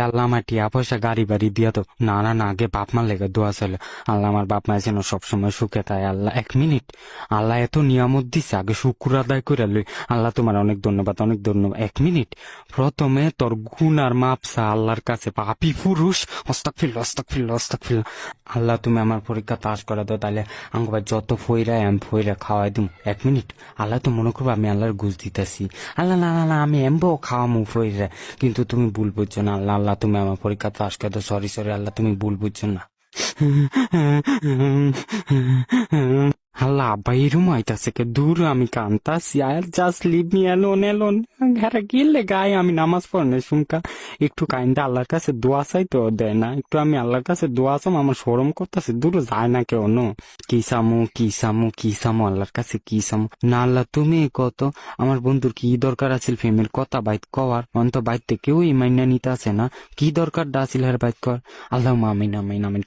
আল্লাহ আমার টিয়া পয়সা গাড়ি বাড়ি দিয়া তো না না না, আগে বাপ মার লেগে দোয়া ছিল। আল্লাহ আমার বাপ মা যেন সবসময় সুখে থাকে। আল্লাহ 1 মিনিট, আল্লাহ এত নিয়ামত দিছে, আগে শুকুর আদায় করে লই। আল্লাহ তোমার অনেক ধন্যবাদ, অনেক ধন্যবাদ। 1 মিনিট, প্রথমে তোর গুনার মাপসা আল্লাহর কাছে, পাপি পুরুষ। অস্তাগফিরুল্লাহ, অস্তাগফিরুল্লাহ, অস্তাগফিরুল্লাহ। আল্লাহ তুমি আমার পরীক্ষা পাস করে দাও, তাহলে আঙ্গুবার যত ফইরা আমি ফইরা খাওয়াই দিম। 1 মিনিট, আল্লাহ তো মনে করবো আমি আল্লাহর ঘুষ দিতেছি। আল্লাহ না না না, আমি এমবো খাওয়ামু ফইরা, কিন্তু তুমি ভুল বুঝছো না। আল্লাহ আল্লাহ তুমি আমার পরীক্ষা পাস করে দাও। সরি সরি আল্লাহ, তুমি ভুল বুঝছো না। আল্লাহ আব্বা এরম আইতাছে কে দূর, আমি কান্তাছি। আর just leave me alone, alone. ঘরে গেলে গায়ে আমি নামাজ পড়নে শুনকা একটু কাইন্দা আল্লাহর কাছে দোয়া চাই তো দেয় না। একটু আমি আল্লাহর কাছে দোয়া চাম, আমার শরম করতেছে। দূর যায় না কেউ নো। কি সামু কি সামু কি সামু, আল্লাহর কাছে কি সামু। না আল্লাহ তুমি কত, আমার বন্ধুর কি দরকার আছিল ফেমের কথা বাইত কওয়ার, অন্ত বাইতে কেউই মাইনা নিতে আছে না। কি দরকার দা আছিল হের বাইত কর। আল্লাহ আমিন আমিন আমিন।